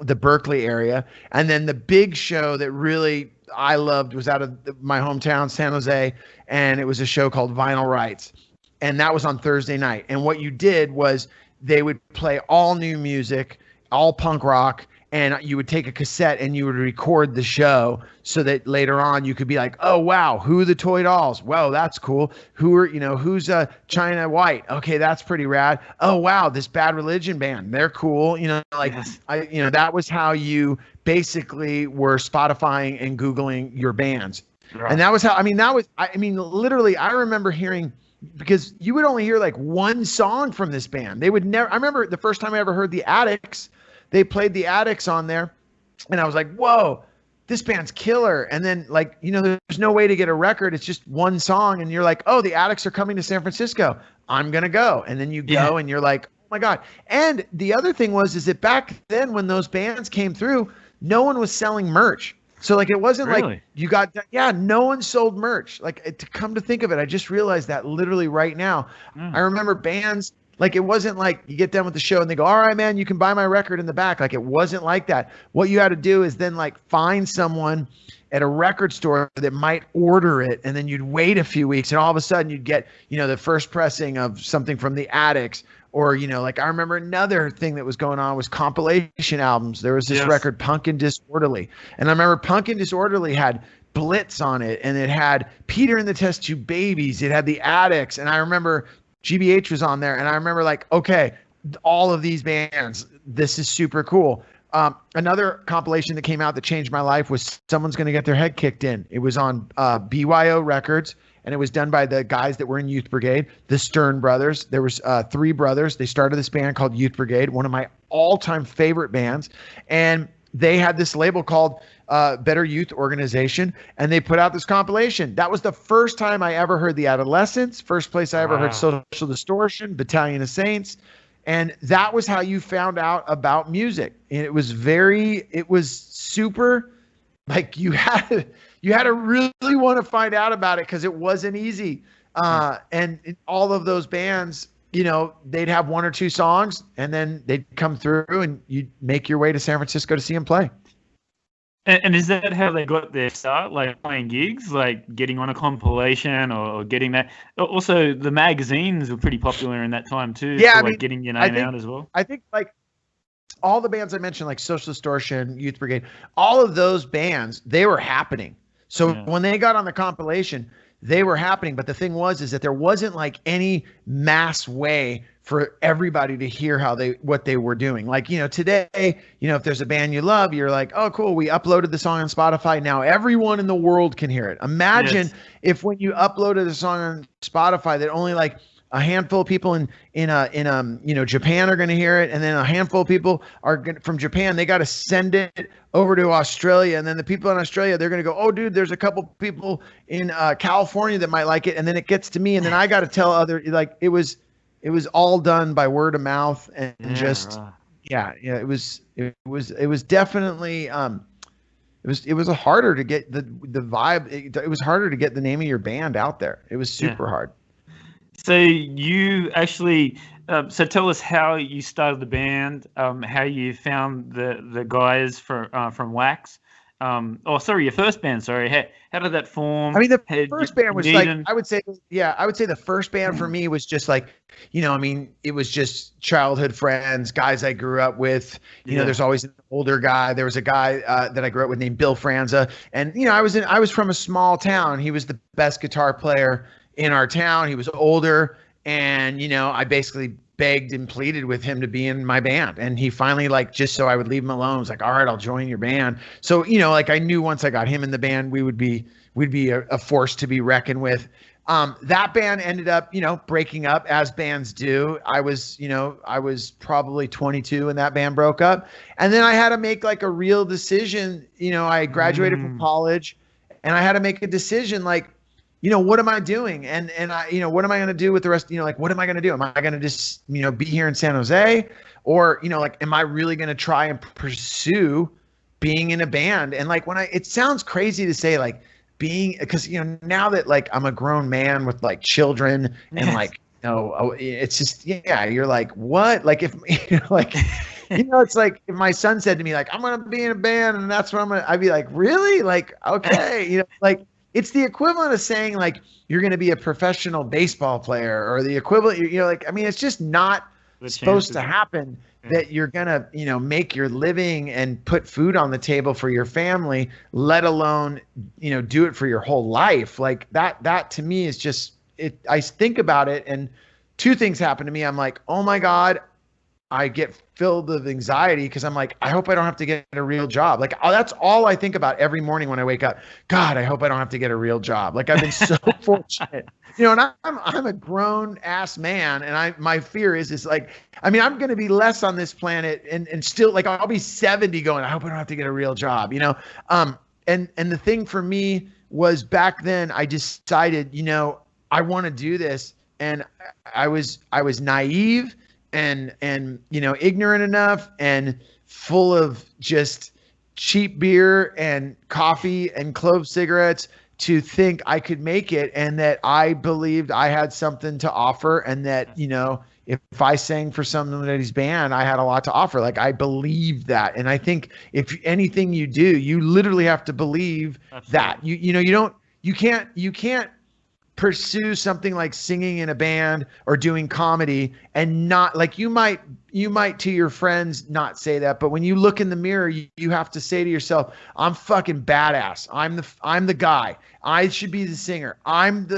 the Berkeley area. And then the big show that really I loved was out of my hometown, San Jose, and it was a show called Vinyl Rights, and that was on Thursday night. And what you did was they would play all new music, all punk rock, and you would take a cassette and you would record the show so that later on you could be like, oh, wow, who are the Toy Dolls? Whoa, that's cool. Who's China White? Okay, that's pretty rad. Oh, wow, this Bad Religion band, they're cool. Yes. That was how you basically were Spotifying and Googling your bands. Right. And that was how, literally, I remember hearing, because you would only hear like one song from this band. They would never, I remember the first time I ever heard the Addicts. They played the Addicts on there, and I was like, whoa, this band's killer. And then, there's no way to get a record. It's just one song, and you're like, oh, the Addicts are coming to San Francisco. I'm going to go. And then you go, and you're like, oh, my God. And the other thing is that back then when those bands came through, no one was selling merch. So, it wasn't really? Like you got – no one sold merch. To come to think of it, I just realized that literally right now. I remember bands – it wasn't like you get done with the show and they go, all right, man, you can buy my record in the back. It wasn't like that. What you had to do is then find someone at a record store that might order it, and then you'd wait a few weeks, and all of a sudden you'd get, the first pressing of something from the Addicts. Or, I remember another thing that was going on was compilation albums. There was this record, Punk and Disorderly. And I remember Punk and Disorderly had Blitz on it, and it had Peter and the Test Tube Babies. It had the Addicts. And I remember GBH was on there, and I remember okay, all of these bands, this is super cool. Another compilation that came out that changed my life was Someone's Gonna Get Their Head Kicked In. It was on BYO Records, and it was done by the guys that were in Youth Brigade, the Stern brothers. There was 3 brothers. They started this band called Youth Brigade, one of my all-time favorite bands, and they had this label called Better Youth Organization, and they put out this compilation. That was the first time I ever heard the Adolescents, first place I ever heard Social Distortion, Battalion of Saints, and that was how you found out about music. And it was super, you had to really want to find out about it because it wasn't easy. And in all of those bands, they'd have 1 or 2 songs, and then they'd come through, and you'd make your way to San Francisco to see them play. And is that how they got their start, playing gigs, getting on a compilation or getting that? Also, the magazines were pretty popular in that time too. Yeah, for, getting your name out as well. I think all the bands I mentioned, like Social Distortion, Youth Brigade, all of those bands, they were happening. So when they got on the compilation, they were happening. But the thing is that there wasn't any mass way for everybody to hear what they were doing. Today, if there's a band you love, you're like, oh, cool, we uploaded the song on Spotify. Now everyone in the world can hear it. Imagine if when you uploaded a song on Spotify that only a handful of people in Japan are going to hear it, and then a handful of people from Japan, they got to send it over to Australia, and then the people in Australia, they're going to go, oh, dude, there's a couple people in California that might like it, and then it gets to me, and then I got to tell other, it was all done by word of mouth and Yeah, yeah, it was definitely it was harder to get the vibe. It was harder to get the name of your band out there. It was super hard. So you actually, so tell us how you started the band, how you found the guys from Wax. Oh, sorry, your first band. Sorry, how did that form? I mean, the How first you band was meet like, them? I would say the first band for me was just like, I mean, it was just childhood friends, guys I grew up with. There's always an older guy. There was a guy that I grew up with named Bill Franza, and I was from a small town. He was the best guitar player in our town. He was older, and I basically begged and pleaded with him to be in my band, and he finally, like, just so I would leave him alone, was like, all right, I'll join your band. So like, I knew once I got him in the band, we'd be a force to be reckoned with. That band ended up breaking up, as bands do. I was probably 22 when that band broke up, and then I had to make like a real decision. I graduated from college, and I had to make a decision, like, what am I doing? And I, what am I going to do with the rest? Like, what am I going to do? Am I going to just, be here in San Jose, or, like, am I really going to try and pursue being in a band? And like, it sounds crazy to say, like, because, now that, like, I'm a grown man with like children and like, it's just, you're like, what? Like, if, like, it's like if my son said to me, like, I'm going to be in a band and that's what I'd be like, really? Like, okay. Like, it's the equivalent of saying, like, you're going to be a professional baseball player, or the equivalent, like, I mean, it's just not supposed to happen that you're going to, make your living and put food on the table for your family, let alone, do it for your whole life. Like that to me is just it. I think about it, and two things happen to me. I'm like, oh my God, I get filled with anxiety because I'm like, I hope I don't have to get a real job. Like, that's all I think about every morning when I wake up. God, I hope I don't have to get a real job. Like, I've been so fortunate, and I'm a grown ass man. And my fear is like, I mean, I'm going to be less on this planet and still, like, I'll be 70 going, I hope I don't have to get a real job, and the thing for me was, back then I decided, I want to do this. And I was naive and ignorant enough and full of just cheap beer and coffee and clove cigarettes to think I could make it, and that I believed I had something to offer, and that if I sang for somebody's band, I had a lot to offer. Like, I believed that. And I think if anything you do, you literally have to believe that. You can't pursue something like singing in a band or doing comedy and not, like, you might to your friends not say that, but when you look in the mirror, you have to say to yourself, I'm fucking badass. I'm the guy. I should be the singer. I'm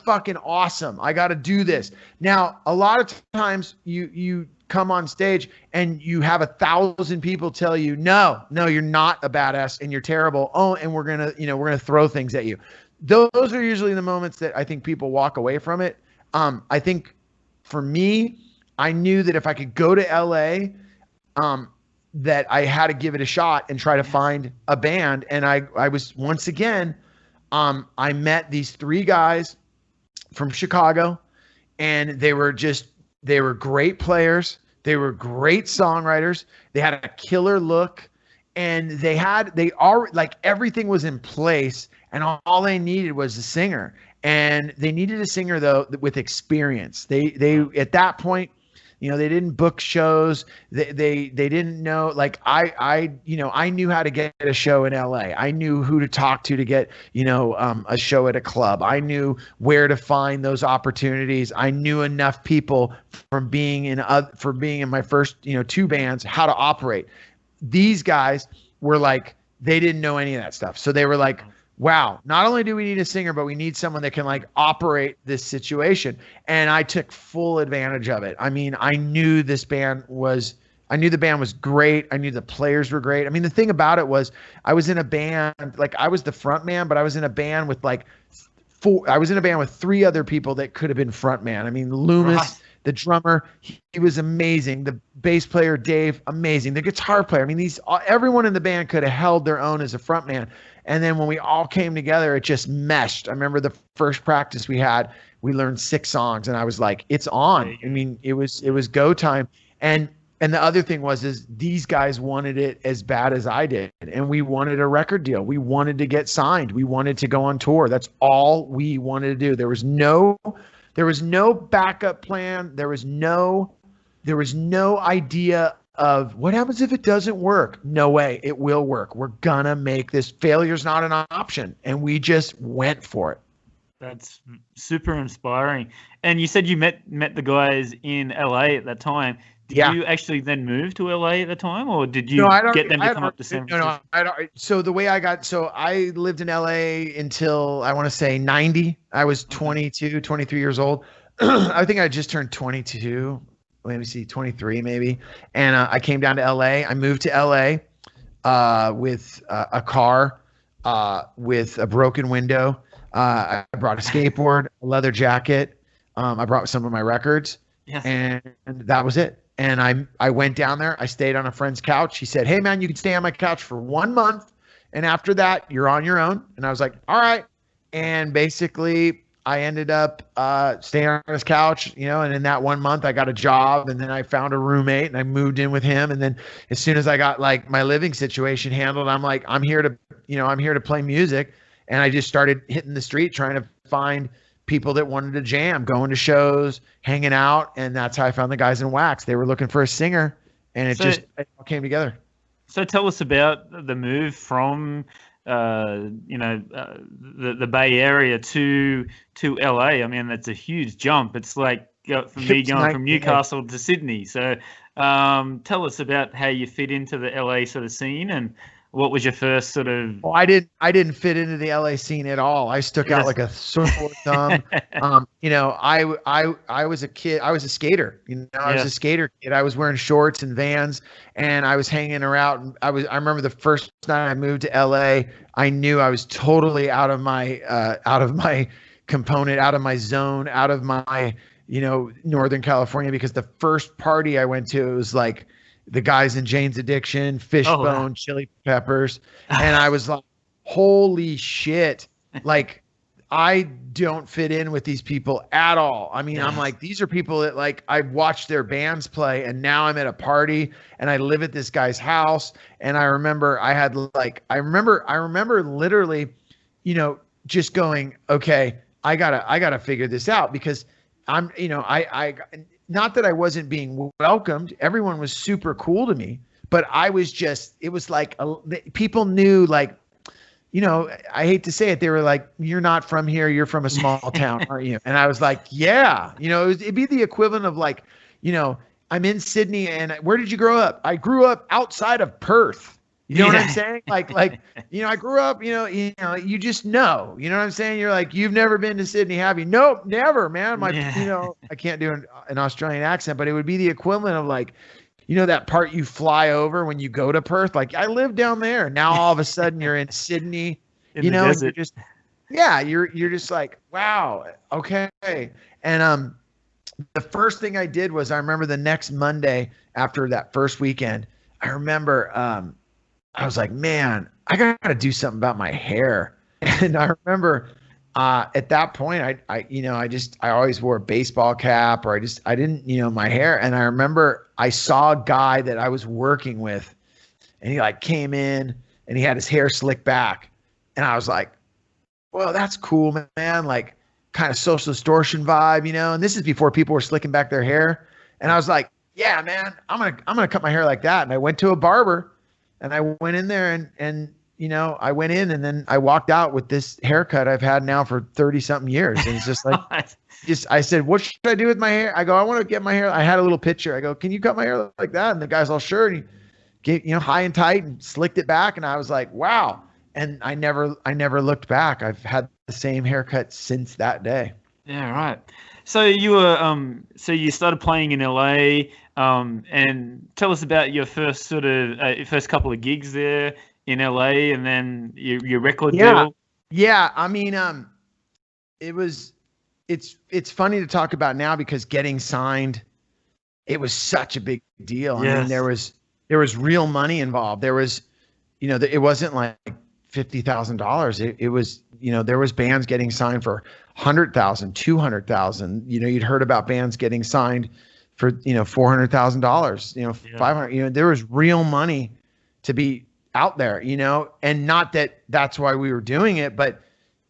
fucking awesome. I got to do this. Now, a lot of times you come on stage and you have 1,000 people tell you, no, you're not a badass and you're terrible. Oh, and we're going to throw things at you. Those are usually the moments that I think people walk away from it. I think for me, I knew that if I could go to LA, that I had to give it a shot and try to find a band. And I was, once again, I met these 3 guys from Chicago, and they were great players. They were great songwriters. They had a killer look, and they are like, everything was in place. And all they needed was a singer, and they needed a singer though with experience. They at that point, they didn't book shows. They didn't know, like, I knew how to get a show in LA. I knew who to talk to get, a show at a club. I knew where to find those opportunities. I knew enough people from being in my first, 2 bands, how to operate. These guys were like, they didn't know any of that stuff. So they were like, wow, not only do we need a singer, but we need someone that can, like, operate this situation. And I took full advantage of it. I mean, I knew the band was great. I knew the players were great. I mean, the thing about it was, I was in a band, like, I was the front man, but I was in a band with like 3 other people that could have been front man. I mean, Loomis, the drummer, he was amazing. The bass player, Dave, amazing. The guitar player, I mean, everyone in the band could have held their own as a front man. And then when we all came together, it just meshed. I remember the first practice we had, we learned 6 songs, and I was like, it's on. I mean, it was go time. And And the other thing is these guys wanted it as bad as I did. And we wanted a record deal. We wanted to get signed. We wanted to go on tour. That's all we wanted to do. There was no backup plan. There was no idea of what happens if it doesn't work. No way. It will work. We're gonna make this. Failure's not an option. And we just went for it. That's super inspiring. And you said you met the guys in LA at that time. Did you actually then move to LA at the time, or did you get them to come up to San Francisco? So the way I lived in LA until I want to say 90. I was 22, 23 years old. I think I just turned 22. Let me see, 23 maybe. And I came down to LA. I moved to LA with a car with a broken window. I brought a skateboard, a leather jacket. I brought some of my records, and that was it. And I went down there. I stayed on a friend's couch. He said, "Hey man, you can stay on my couch for 1 month, and after that, you're on your own." And I was like, "All right." And basically, I ended up staying on his couch, and in that 1 month, I got a job, and then I found a roommate, and I moved in with him. And then as soon as I got like my living situation handled, I'm like, I'm here to play music. And I just started hitting the street, trying to find people that wanted to jam, going to shows, hanging out. And that's how I found the guys in Wax. They were looking for a singer, and it all came together. So tell us about the move from, the Bay Area to LA. I mean, that's a huge jump. It's like for me going from Newcastle to Sydney. So tell us about how you fit into the LA sort of scene, and what was your first sort of? Well, I didn't fit into the LA scene at all. I stuck out like a sore thumb. I was a kid. I was a skater. I was a skater kid. I was wearing shorts and Vans, and I was hanging around. I remember the first night I moved to LA. I knew I was totally out of my component, out of my zone, out of my Northern California, because the first party I went to, it was like the guys in Jane's Addiction, Fishbone, Chili Peppers. And I was like, holy shit. Like, I don't fit in with these people at all. I mean, I'm like, these are people that like, I've watched their bands play, and now I'm at a party and I live at this guy's house. And I remember I remember literally, just going, okay, I gotta figure this out, because I'm, not that I wasn't being welcomed. Everyone was super cool to me, but I was just, it was like, people knew, like, I hate to say it, they were like, "You're not from here. You're from a small town, aren't you?" And I was like, yeah, it'd be the equivalent of like, I'm in Sydney, and where did you grow up? I grew up outside of Perth. You know what I'm saying? Like, I grew up, you just know, you know what I'm saying? You're like, "You've never been to Sydney, have you?" Nope, never, man. I can't do an Australian accent, but it would be the equivalent of like, that part you fly over when you go to Perth. Like, I live down there. Now all of a sudden you're in Sydney, you're just, you're just like, wow. Okay. And, the first thing I did was, I remember the next Monday after that first weekend, I remember, I was like, man, I got to do something about my hair. And I remember at that point, I always wore a baseball cap, or I didn't, my hair. And I remember I saw a guy that I was working with, and he like came in and he had his hair slicked back. And I was like, well, that's cool, man. Like, kind of social distortion vibe, and this is before people were slicking back their hair. And I was like, yeah, man, I'm going to cut my hair like that. And I went to a barber. And I went in there and I went in, and then I walked out with this haircut I've had now for 30 something years. And it's just like, I said, "What should I do with my hair?" I go, "I want to get my hair." I had a little picture. I go, "Can you cut my hair like that?" And the guy's all, "Sure." And he gave, high and tight, and slicked it back. And I was like, wow. And I never looked back. I've had the same haircut since that day. Yeah. Right. So you were, so you started playing in LA, and tell us about your first first couple of gigs there in LA, and then your record deal. Yeah. I mean, it's funny to talk about now, because getting signed, it was such a big deal. Yes. I mean, there was real money involved. There was, it wasn't like $50,000. It was, there was bands getting signed for 100,000, 200,000. You'd heard about bands getting signed for $400,000, Yeah. 500. There was real money to be out there, and not that that's why we were doing it, but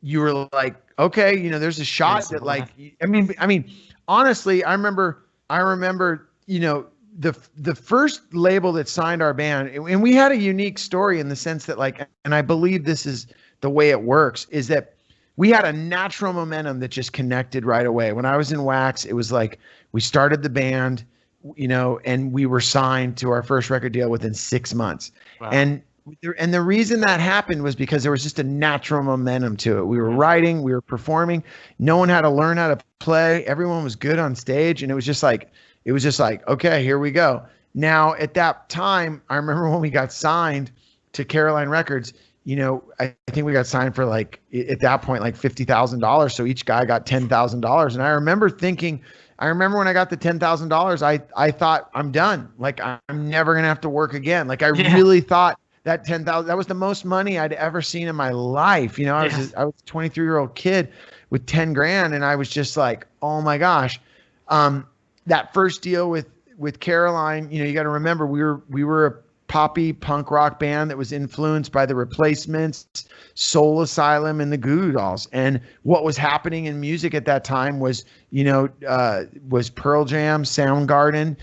you were like, okay, there's a shot that like, I mean, honestly, I remember, the first label that signed our band, and we had a unique story in the sense that like, and I believe this is the way it works, is that we had a natural momentum that just connected right away. When I was in Wax, it was like we started the band, and we were signed to our first record deal within 6 months. Wow. And the reason that happened was because there was just a natural momentum to it. We were writing, we were performing. No one had to learn how to play. Everyone was good on stage, and it was just like, okay, here we go. Now, at that time, I remember when we got signed to Caroline Records, I think we got signed for like, at that point, like $50,000. So each guy got $10,000. And I remember when I got the $10,000, I thought, I'm done. Like, I'm never going to have to work again. Like, I really thought that $10,000, that was the most money I'd ever seen in my life. I was a 23-year-old kid with 10 grand. And I was just like, oh my gosh. That first deal with Caroline, you got to remember, we were a poppy punk rock band that was influenced by the Replacements, Soul Asylum, and the Goo Goo Dolls. And what was happening in music at that time was, was Pearl Jam, Soundgarden,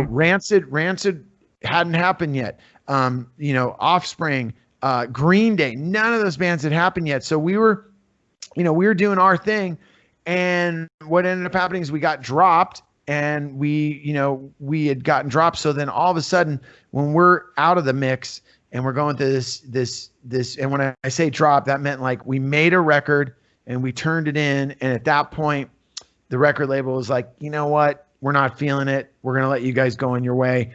Rancid hadn't happened yet. Offspring, Green Day, none of those bands had happened yet. So we were doing our thing. And what ended up happening is we got dropped. And we had gotten dropped. So then all of a sudden, when we're out of the mix and we're going through this, and when I say drop, that meant like we made a record and we turned it in. And at that point, the record label was like, you know what? We're not feeling it. We're going to let you guys go on your way.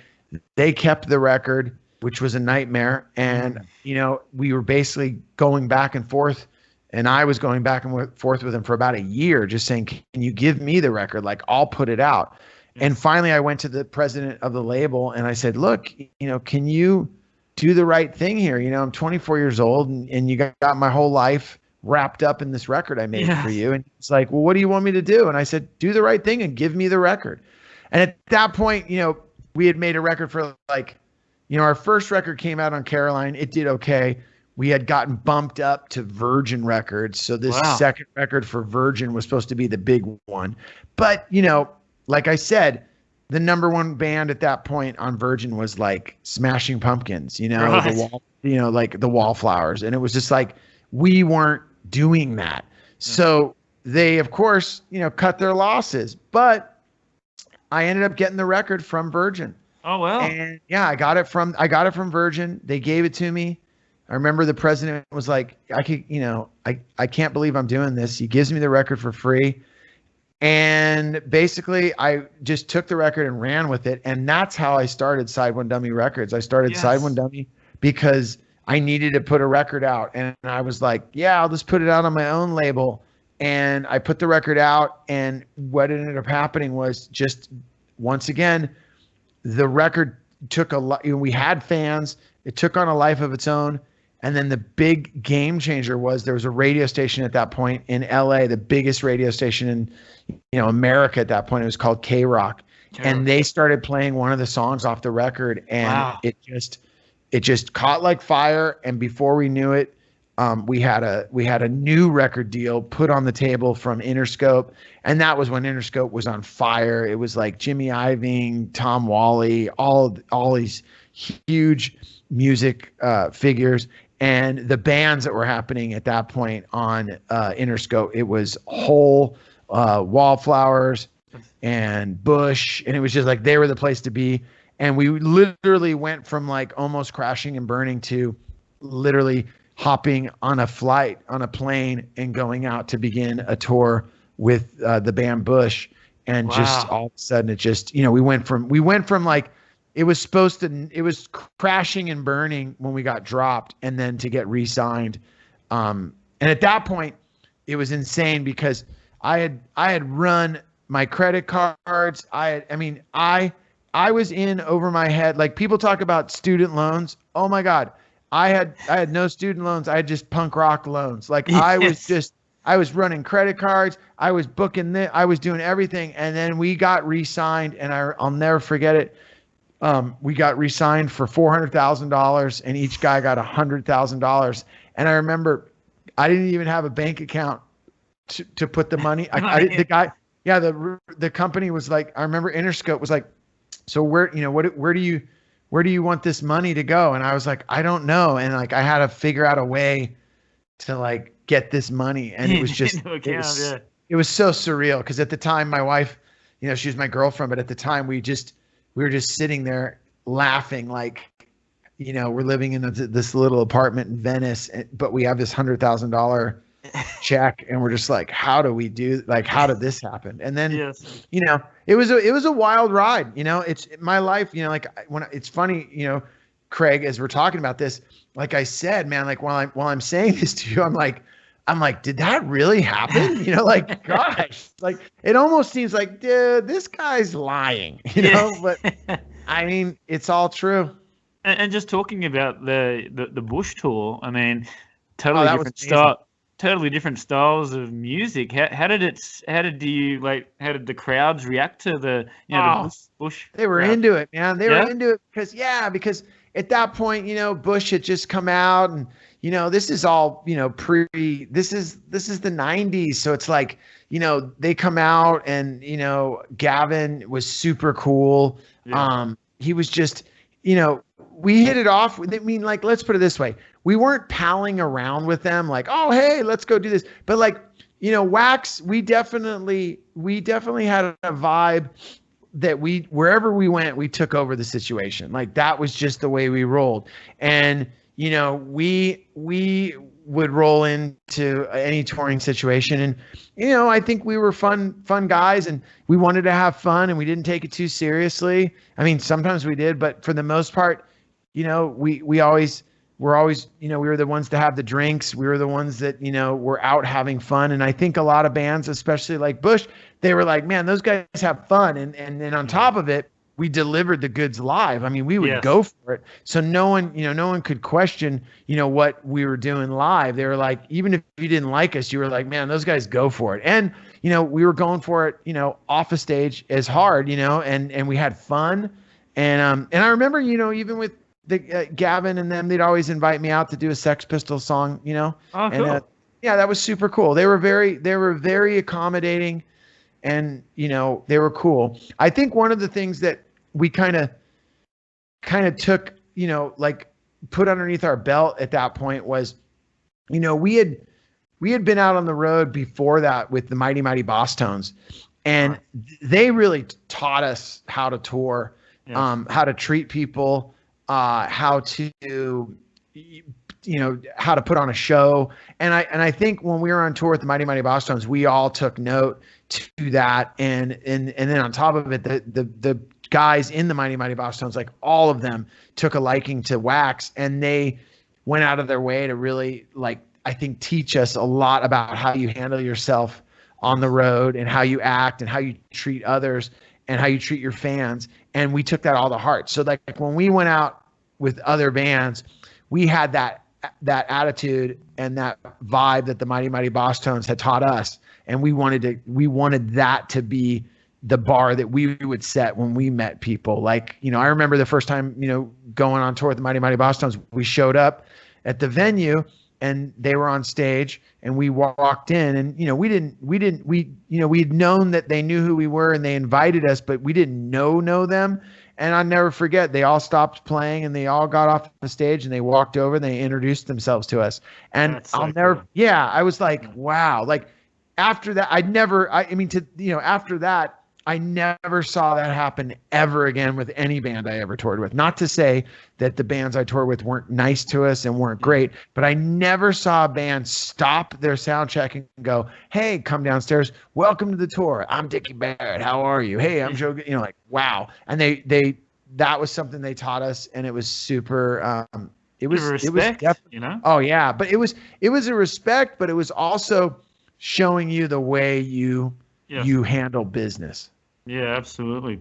They kept the record, which was a nightmare. And, we were basically going back and forth. And I was going back and forth with him for about a year, just saying, can you give me the record? Like, I'll put it out. And finally, I went to the president of the label and I said, look, can you do the right thing here? I'm 24 years old and you got my whole life wrapped up in this record I made for you. And it's like, well, what do you want me to do? And I said, do the right thing and give me the record. And at that point, we had made a record for like, our first record came out on Caroline. It did okay. We had gotten bumped up to Virgin Records. So this second record for Virgin was supposed to be the big one. But, like I said, the number one band at that point on Virgin was like Smashing Pumpkins, like the Wallflowers. And it was just like, we weren't doing that. So they, of course, cut their losses. But I ended up getting the record from Virgin. Oh, wow. And I got it from Virgin. They gave it to me. I remember the president was like, I can't believe I'm doing this. He gives me the record for free. And basically I just took the record and ran with it. And that's how I started Side One Dummy Records. I started Side One Dummy because I needed to put a record out. And I was like, I'll just put it out on my own label. And I put the record out. And what ended up happening was just, once again, the record took we had fans. It took on a life of its own. And then the big game changer was there was a radio station at that point in LA, the biggest radio station in America at that point. It was called K-Rock. And they started playing one of the songs off the record, and it just caught like fire. And before we knew it, we had a new record deal put on the table from Interscope. And that was when Interscope was on fire. It was like Jimmy Iovine, Tom Whalley, all these huge music figures. And the bands that were happening at that point on Interscope, it was Hole, Wallflowers, and Bush. And it was just like they were the place to be. And we literally went from like almost crashing and burning to literally hopping on a flight, on a plane, and going out to begin a tour with the band Bush. And just all of a sudden it just, we went from like, it was crashing and burning when we got dropped, and then to get re-signed. And at that point it was insane because I had run my credit cards. I was in over my head. Like, people talk about student loans. Oh my God. I had no student loans. I had just punk rock loans. Like, I was just, I was running credit cards. I was booking this. I was doing everything. And then we got re-signed, and I'll never forget it. We got re-signed for $400,000, and each guy got $100,000. And I remember I didn't even have a bank account to put the money. The guy, yeah, the company was like, I remember Interscope was like, so where do you want this money to go? And I was like, I don't know. And like, I had to figure out a way to like get this money. And it was just, it was so surreal. Cause at the time my wife, she was my girlfriend, but at the time we were just sitting there laughing. Like, we're living in this little apartment in Venice, but we have this $100,000 check, and we're just like, how did this happen? And then, it was a wild ride. It's my life, like when it's funny, Craig, as we're talking about this, like I said, man, like while I'm saying this to you, I'm like, did that really happen? Like, gosh, like it almost seems like, dude, this guy's lying, but I mean, it's all true. And just talking about the Bush tour, I mean, totally different styles of music. How did the crowds react to the Bush? They were into it, man. They were into it because at that point, Bush had just come out, and this is all this is the 90s, so it's like they come out, and Gavin was super cool. He was just we hit it off. I mean, like, let's put it this way. We weren't palling around with them like, oh, hey, let's go do this. But like, Wax, we definitely had a vibe that wherever we went, we took over the situation. Like, that was just the way we rolled. And, we would roll into any touring situation. And, I think we were fun guys, and we wanted to have fun, and we didn't take it too seriously. I mean, sometimes we did, but for the most part, we always, we were the ones to have the drinks. We were the ones that, were out having fun. And I think a lot of bands, especially like Bush, they were like, man, those guys have fun. And then on top of it, we delivered the goods live. I mean, we would go for it. So no one could question, what we were doing live. They were like, even if you didn't like us, you were like, man, those guys go for it. And, we were going for it, off a stage as hard, and we had fun. And I remember, even with Gavin and them, they'd always invite me out to do a Sex Pistols song, Oh, cool. And that was super cool. They were very accommodating, and they were cool. I think one of the things that we kind of took, like put underneath our belt at that point was, we had been out on the road before that with the Mighty Bosstones, and they really taught us how to tour, how to treat people, how to how to put on a show. And I think when we were on tour with the Mighty Bosstones, we all took note to that. And then on top of it, the guys in the Mighty Bosstones, like all of them took a liking to Wax, and they went out of their way to really, like, I think, teach us a lot about how you handle yourself on the road, and how you act, and how you treat others, and how you treat your fans. And we took that all to heart. So like when we went out with other bands, we had that attitude and that vibe that the Mighty Bosstones had taught us. And we wanted that to be the bar that we would set when we met people. Like, I remember the first time, going on tour with the Mighty Bosstones, we showed up at the venue, and they were on stage, and we walked in, and, we'd known that they knew who we were, and they invited us, but we didn't know them. And I'll never forget, they all stopped playing, and they all got off the stage, and they walked over, and they introduced themselves to us. And I was like, wow. Like, after that, after that, I never saw that happen ever again with any band I ever toured with. Not to say that the bands I toured with weren't nice to us and weren't great, but I never saw a band stop their sound check and go, hey, come downstairs. Welcome to the tour. I'm Dickie Barrett. How are you? Hey, I'm Joe. Like, wow. And that was something they taught us, and it was super, it was definitely, Oh yeah. But it was a respect, but it was also showing you the way you handle business. Yeah, absolutely.